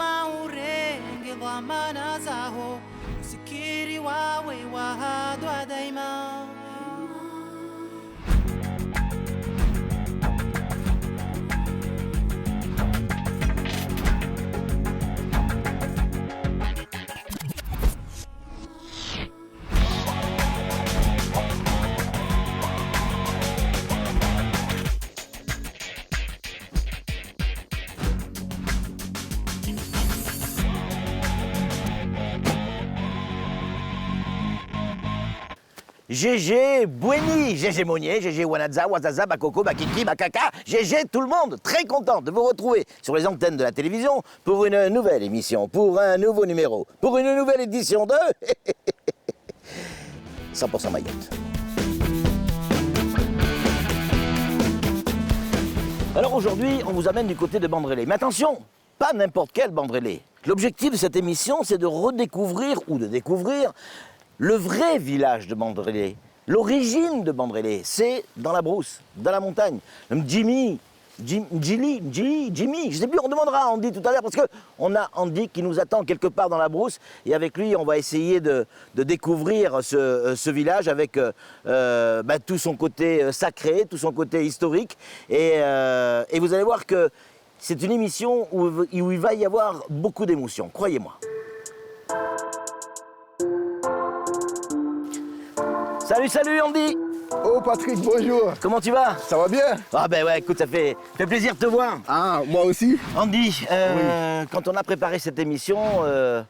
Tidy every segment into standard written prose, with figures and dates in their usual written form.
maurenge dhamana zaho, usikiri wawe wahadwa daima. GG Bweni, GG Monnier, GG Wanaza, Wazaza, Bakoko, Bakiki, Bakaka, GG tout le monde, très content de vous retrouver sur les antennes de la télévision pour une nouvelle émission, pour un nouveau numéro, pour une nouvelle édition de 100% Mayotte. Alors aujourd'hui, on vous amène du côté de Bandrélé. Mais attention, pas n'importe quel Bandrélé. L'objectif de cette émission, c'est de redécouvrir ou de découvrir le vrai village de Bandrélé, l'origine de Bandrélé, c'est dans la brousse, dans la montagne. Jimmy, je ne sais plus, on demandera à Andy tout à l'heure parce qu'on a Andy qui nous attend quelque part dans la brousse et avec lui on va essayer de découvrir ce village avec tout son côté sacré, tout son côté historique et vous allez voir que c'est une émission où il va y avoir beaucoup d'émotions, croyez-moi. Salut Andy. Oh Patrick, bonjour. Comment tu vas? Ça va bien? Ah ben ouais, écoute, ça fait plaisir de te voir. Ah, moi aussi. Andy, quand on a préparé cette émission,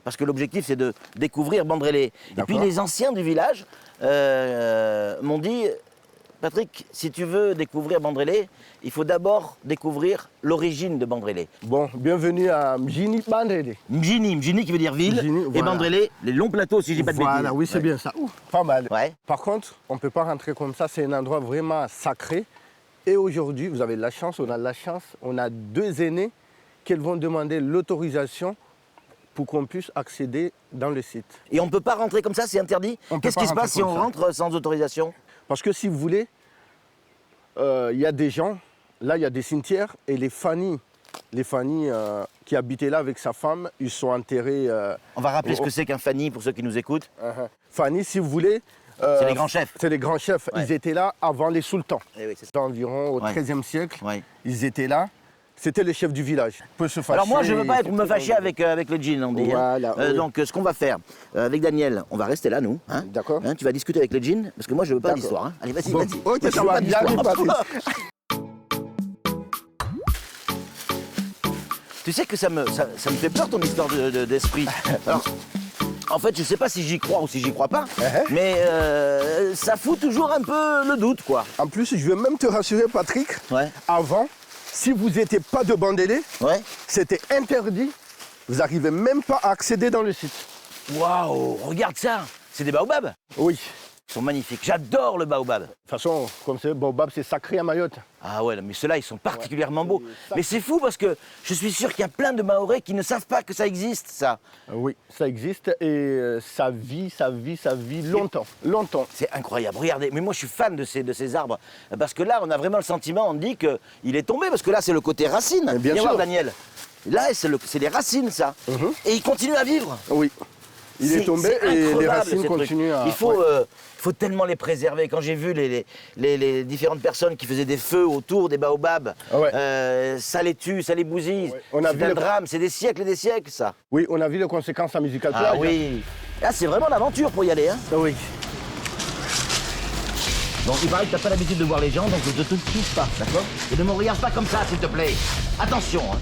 parce que l'objectif c'est de découvrir Bandrélé, et puis les anciens du village m'ont dit, Patrick, si tu veux découvrir Bandrélé, il faut d'abord découvrir l'origine de Bandrélé. Bon, bienvenue à Mjini Bandrélé. Mjini qui veut dire ville, Mjini, et voilà. Bandrélé, les longs plateaux si je dis pas de bêtises. Voilà, oui, c'est bien ça. Pas mal. Ouais. Par contre, on ne peut pas rentrer comme ça, c'est un endroit vraiment sacré. Et aujourd'hui, vous avez de la chance, on a deux aînés qui vont demander l'autorisation pour qu'on puisse accéder dans le site. Et on ne peut pas rentrer comme ça, c'est interdit? Qu'est-ce qui se passe si on rentre sans autorisation? Parce que si vous voulez, il y a des gens, là il y a des cimetières et les Fanny qui habitaient là avec sa femme, ils sont enterrés. On va rappeler ce que c'est qu'un Fanny pour ceux qui nous écoutent. Fanny, si vous voulez. C'est les grands chefs. C'est les grands chefs. Ouais. Ils étaient là avant les sultans. Eh oui, c'est ça. Environ au XIIIe siècle. Ouais. Ils étaient là. C'était le chef du village. Peut se fâcher. Alors moi, je ne veux pas me fâcher avec le djinn, on dit. Voilà, oui. Donc, ce qu'on va faire, avec Daniel, on va rester là, nous. Hein, d'accord. Hein, tu vas discuter avec le djinn, parce que moi, je ne veux pas d'histoire. Hein. Allez, vas-y, bon, vas-y. Ok, ça va bien, Patrick. Tu sais que ça me fait peur, ton histoire d'esprit. Alors, en fait, je ne sais pas si j'y crois ou si j'y crois pas, mais ça fout toujours un peu le doute, quoi. En plus, je veux même te rassurer, Patrick. Ouais. Avant, si vous n'étiez pas de Bandrélé, c'était interdit. Vous n'arrivez même pas à accéder dans le site. Waouh, regarde ça. C'est des baobabs? Oui. Ils sont magnifiques. J'adore le baobab. De toute façon, comme c'est baobab, c'est sacré à Mayotte. Ah ouais, mais ceux-là, ils sont particulièrement beaux. Mais c'est fou parce que je suis sûr qu'il y a plein de Mahorais qui ne savent pas que ça existe, ça. Oui, ça existe et ça vit longtemps. Longtemps. C'est incroyable. Regardez, mais moi je suis fan de ces arbres. Parce que là, on a vraiment le sentiment, on dit qu'il est tombé. Parce que là, c'est le côté racine. Bien Viens sûr. voir, Daniel. Là, c'est les racines, ça. Et il continue à vivre. Oui. Il est tombé et les racines continuent à... Il faut tellement les préserver. Quand j'ai vu les différentes personnes qui faisaient des feux autour des baobabs, ça les tue, ça les bousille. Ouais. C'est un drame, c'est des siècles et des siècles, ça. Oui, on a vu les conséquences à Musical Plage. Ah oui. Là, c'est vraiment l'aventure pour y aller. Hein. Oui. Donc, il paraît que tu n'as pas l'habitude de voir les gens, donc ne te touche pas, d'accord? Et ne me regarde pas comme ça, s'il te plaît. Attention, hein.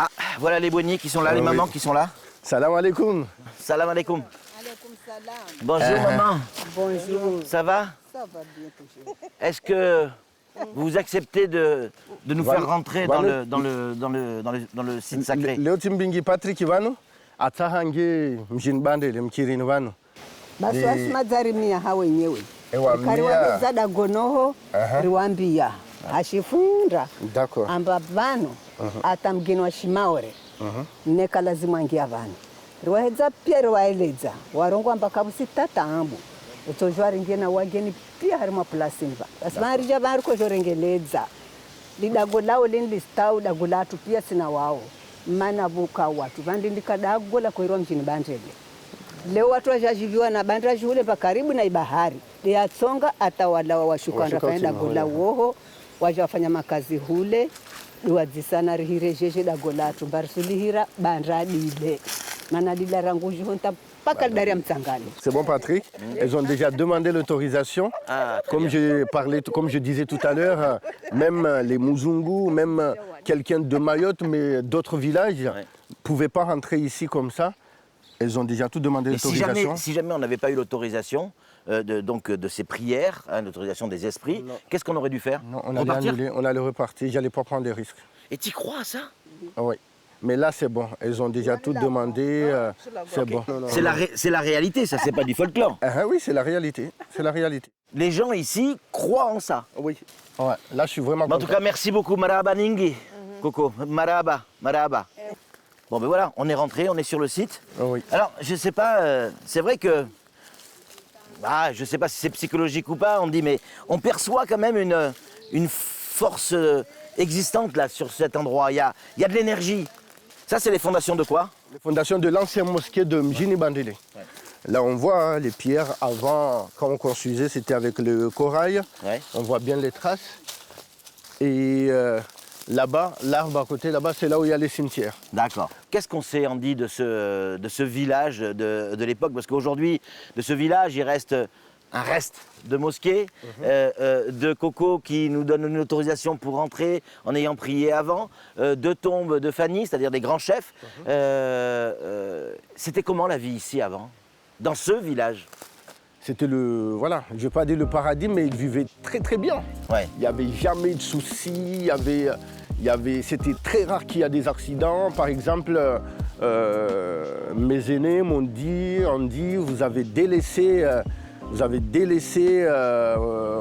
Ah, voilà les Bweni qui sont là, les mamans qui sont là. Salam alaikum. Salam alaikum. Alaikum salam. Bonjour maman. Bonjour. Ça va? Ça va bien toujours. Est-ce que vous acceptez de nous faire rentrer dans le site sacré? Leo timbingi Patrick Ivano, atahange mjini Bandrélé mkirini vano. Basi wasimadzarimia ha wenyewe. Ewambia. Kariwadzada gonoho riwambia. Ashifunda. D'accord. Amba vano ata mgeni wa Shimaore. Neka lazima ngia vano. Riwahedza pia riwaeledza. Warongwa mpaka busitata ambu. Utojwa ringena wageni pia harima plasimba. Basi varija vari kozhorengeledza. lidago lao linlistau dago latu pia sina wao mana vuka watu vandindika dago la kuirwa mjini Bandrele. Leo watu wajajiviwa na bandra shule pa karibu na bahari liatsonga atawala washukana kaenda gola woho wajafanya makazi hule duadzisana rihirejeje dago latu barsulihira bandra dile mana dila rangu jonta paka daria mtsangani. C'est bon Patrick, elles ont déjà demandé l'autorisation. Comme je disais tout à l'heure, même les Muzungu, même quelqu'un de Mayotte, mais d'autres villages, ne pouvaient pas rentrer ici comme ça. Elles ont déjà tout demandé l'autorisation. Si jamais on n'avait pas eu l'autorisation de ces prières, l'autorisation des esprits, qu'est-ce qu'on aurait dû faire? Non, on allait annuler, on allait repartir, j'allais pas prendre des risques. Et tu crois à ça? Oui. Mais là, c'est bon. Elles ont déjà tout demandé. C'est bon. C'est la réalité, ça, c'est pas du folklore. Oui, c'est la réalité. C'est la réalité. Les gens ici croient en ça. Oui. Ouais, là, je suis vraiment content. En tout cas, merci beaucoup, Maraba Ningi. Coco, Maraba, Maraba. Bon, ben voilà, on est rentré, on est sur le site. Oui. Alors, je sais pas, c'est vrai que... je sais pas si c'est psychologique ou pas, on dit, mais on perçoit quand même une force existante là, sur cet endroit. Il y a de l'énergie. Ça, c'est les fondations de quoi? Les fondations de l'ancienne mosquée de Mjini Bandrele. Ouais. Là, on voit les pierres avant, quand on construisait, c'était avec le corail. Ouais. On voit bien les traces. Et là-bas, l'arbre à côté, là-bas, c'est là où il y a les cimetières. D'accord. Qu'est-ce qu'on sait, Andy, de ce village de l'époque? Parce qu'aujourd'hui, de ce village, il reste un reste de mosquée, de Coco qui nous donne une autorisation pour rentrer en ayant prié avant, de tombes de Fanny, c'est-à-dire des grands chefs. C'était comment la vie ici avant, dans ce village? C'était voilà, je ne vais pas dire le paradis, mais ils vivaient très très bien. Ouais. Il n'y avait jamais de soucis, c'était très rare qu'il y ait des accidents. Par exemple, mes aînés m'ont dit, vous avez délaissé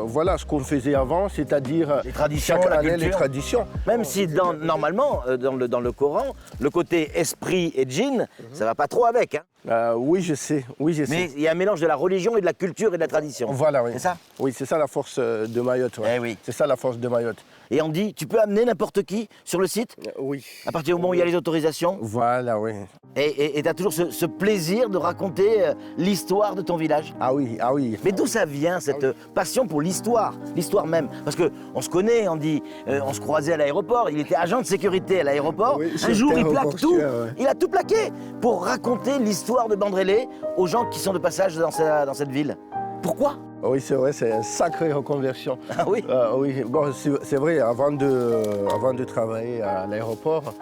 voilà ce qu'on faisait avant, c'est-à-dire les traditions, chaque année les traditions. Même si normalement, dans le Coran, le côté esprit et djinn, ça va pas trop avec. Hein. Oui, je sais. Mais il y a un mélange de la religion et de la culture et de la tradition. Voilà, oui. C'est ça? Oui, c'est ça la force de Mayotte. Ouais. Eh oui. C'est ça la force de Mayotte. Et on dit, tu peux amener n'importe qui sur le site? Oui. À partir du moment où il y a les autorisations? Voilà, oui. Et tu as toujours ce plaisir de raconter l'histoire de ton village? Ah oui. Mais d'où ça vient, cette passion pour l'histoire même? Parce qu'on se connaît, on dit, on se croisait à l'aéroport, il était agent de sécurité à l'aéroport. Oui, un jour, il plaque tout. Ouais. Il a tout plaqué pour raconter l'histoire de Bandrele aux gens qui sont de passage dans cette ville. Pourquoi? Oui, c'est vrai, c'est une sacrée reconversion. Ah oui? Oui, bon, c'est vrai, avant de travailler à l'aéroport,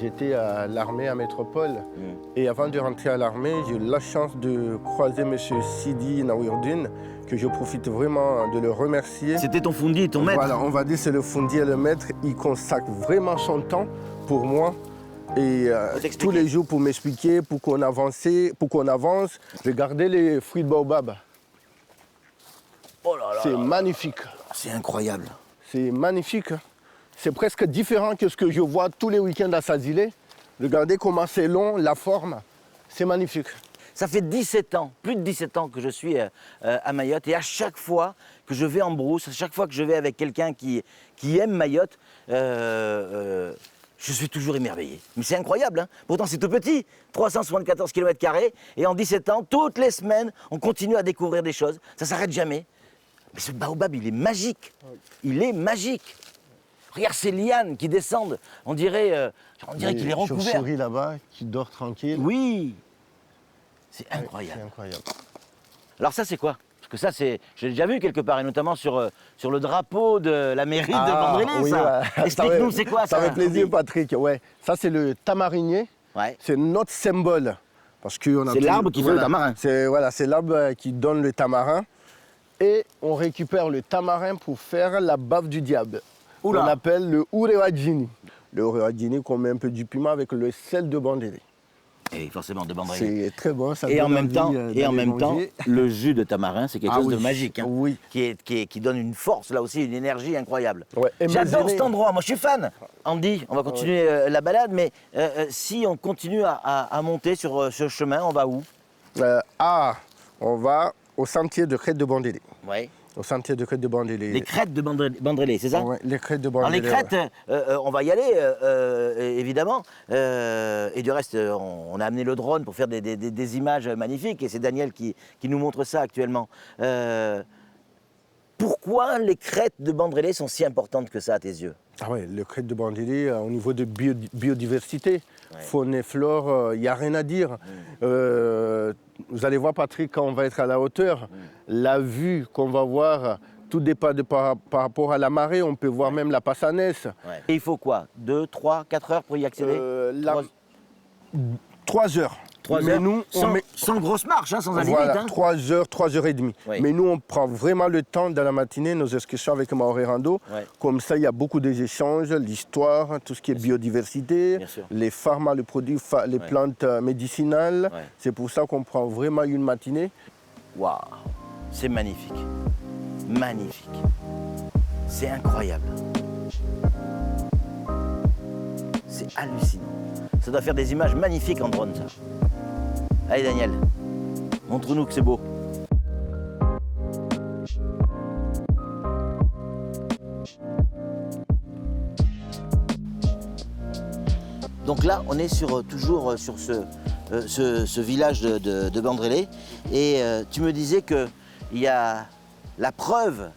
j'étais à l'armée à Métropole. Et avant de rentrer à l'armée, j'ai eu la chance de croiser M. Sidi Nawirdine, que je profite vraiment de le remercier. C'était ton foundi, ton maître? Voilà, on va dire c'est le foundi et le maître. Il consacre vraiment son temps pour moi. Et tous les jours pour m'expliquer, pour qu'on avance. Regardez les fruits de baobab. Oh là là, c'est magnifique. C'est incroyable. C'est magnifique. C'est presque différent que ce que je vois tous les week-ends à Sazilé. Regardez comment c'est long, la forme. C'est magnifique. Ça fait 17 ans, plus de 17 ans que je suis à Mayotte. Et à chaque fois que je vais en brousse, à chaque fois que je vais avec quelqu'un qui aime Mayotte, je suis toujours émerveillé. Mais c'est incroyable, hein. Pourtant c'est tout petit, 374 km². Et en 17 ans, toutes les semaines, on continue à découvrir des choses. Ça ne s'arrête jamais. Mais ce baobab, il est magique. Il est magique. Regarde ces lianes qui descendent. On dirait qu'il est recouvert. Les chauves-souris là-bas qui dort tranquille. Oui. C'est incroyable. C'est incroyable. Alors ça, c'est quoi? Parce que ça, j'ai déjà vu quelque part, et notamment sur le drapeau de la mairie de Bandrele, oui, ça. Ouais. Explique-nous, c'est quoi ça? Ça fait plaisir, Patrick. Ouais. Ça, c'est le tamarinier. Ouais. C'est notre symbole. C'est l'arbre qui fait le tamarin. C'est l'arbre qui donne le tamarin. Et on récupère le tamarin pour faire la bave du diable. Oula. On appelle le Urewajini. Le Urewajini qu'on met un peu du piment avec le sel de Bandrele. Et forcément de Bandrele. C'est très bon, ça et en même temps, le jus de tamarin, c'est quelque chose de magique, hein, oui. qui donne une force, là aussi, une énergie incroyable. Ouais. J'adore cet endroit, moi je suis fan. Andy, on va continuer la balade, mais si on continue à monter sur ce chemin, on va où? On va au sentier de Crête de Bandrele. Ouais. Au sentier de crête de Bandrélé. Les crêtes de Bandrélé, c'est ça? Ouais, les crêtes de Alors Bandrélé. les crêtes, on va y aller, évidemment. Et du reste, on a amené le drone pour faire des images magnifiques. Et c'est Daniel qui nous montre ça actuellement. Pourquoi les crêtes de Bandrélé sont si importantes que ça à tes yeux? Ah ouais, le crête de Bandrélé, au niveau de biodiversité, faune et flore, il n'y a rien à dire. Vous allez voir, Patrick, quand on va être à la hauteur, la vue qu'on va voir, tout dépend par rapport à la marée. On peut voir même la Passanès. Et il faut quoi? 2, 3, 4 heures pour y accéder? 3 heures. 3 Mais heures, nous, sans grosse marche, hein, sans aller voilà, vite. Hein. 3 heures, 3 heures et demie. Oui. Mais nous, on prend vraiment le temps dans la matinée, nos excursions avec Maoré Rando. Ouais. Comme ça, il y a beaucoup d'échanges, l'histoire, tout ce qui est biodiversité, Bien sûr. les pharma, les produits, les plantes médicinales. Ouais. C'est pour ça qu'on prend vraiment une matinée. Waouh, c'est magnifique. Magnifique. C'est incroyable. C'est hallucinant. Ça doit faire des images magnifiques en drone, ça. Allez, Daniel, montre-nous que c'est beau. Donc là, on est toujours sur ce village de Bandrélé. Et tu me disais qu'il y a la preuve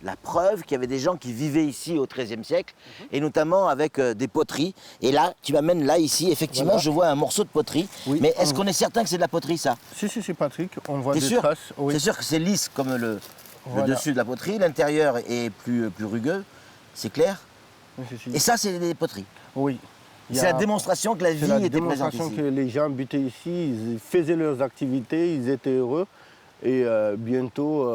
qu'il y avait des gens qui vivaient ici au XIIIe siècle, et notamment avec des poteries. Et là, tu m'amènes là, ici, effectivement, Voilà. je vois un morceau de poterie. Oui. Mais est-ce qu'on est certain que c'est de la poterie, ça? Si, Patrick, on voit T'es des sûr? traces. Oui. C'est sûr que c'est lisse comme le Voilà. dessus de la poterie. L'intérieur est plus rugueux, c'est clair. Si. Et ça, c'est des poteries. Oui. Il y C'est a- la démonstration que la vie C'est la était présente démonstration ici. que les gens habitaient ici, ils faisaient leurs activités, ils étaient heureux. Et bientôt,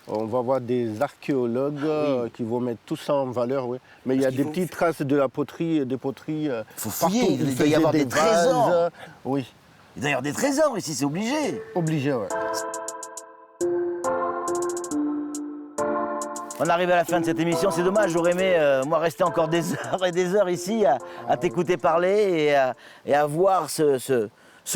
on va voir des archéologues qui vont mettre tout ça en valeur. Oui. Mais il y a Parce des qu'il petites traces de la poterie, des poteries. Faut partout. fouiller, Ils il doit y faisaient avoir des trésors. vases. Oui, Il doit y avoir des trésors ici, c'est obligé. obligé, ouais. On arrive à la fin de cette émission, c'est dommage, j'aurais aimé, moi, rester encore des heures et des heures ici à t'écouter parler et à voir ce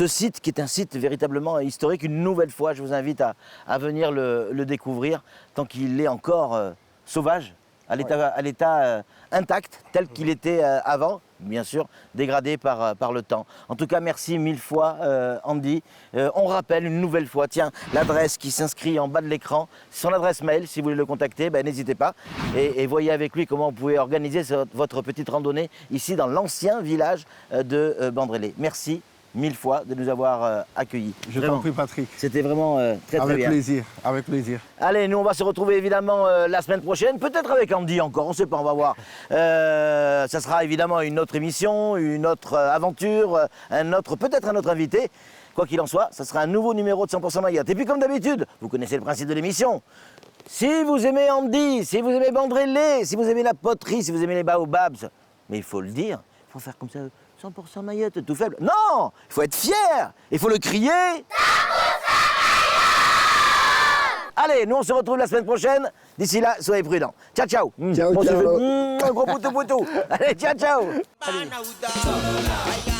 site qui est un site véritablement historique. Une nouvelle fois, je vous invite à venir le découvrir tant qu'il est encore sauvage, à l'état intact, tel qu'il était avant, bien sûr, dégradé par le temps. En tout cas, merci 1000 fois, Andy. On rappelle une nouvelle fois, tiens, l'adresse qui s'inscrit en bas de l'écran, son adresse mail, si vous voulez le contacter, ben, n'hésitez pas. Et voyez avec lui comment vous pouvez organiser votre petite randonnée ici dans l'ancien village de Bandrélé. Merci 1000 fois de nous avoir accueillis. Je Vraiment. t'en prie, Patrick. C'était vraiment très Avec bien. plaisir, avec plaisir. Allez, nous on va se retrouver évidemment la semaine prochaine, peut-être avec Andy encore, on ne sait pas, on va voir. Ça sera évidemment une autre émission, une autre aventure, peut-être un autre invité. Quoi qu'il en soit, ça sera un nouveau numéro de 100% Mayotte. Et puis comme d'habitude, vous connaissez le principe de l'émission. Si vous aimez Andy, si vous aimez Bandrélé, si vous aimez la poterie, si vous aimez les baobabs, mais il faut le dire, il faut faire comme ça, 100% Mayotte, tout faible. Non, il faut être fier, il faut le crier. Allez, nous on se retrouve la semaine prochaine. D'ici là, soyez prudents. Ciao, ciao. Ciao, Moi, je ciao. fais, un gros poutou poutou. Allez, ciao, ciao. Banauda.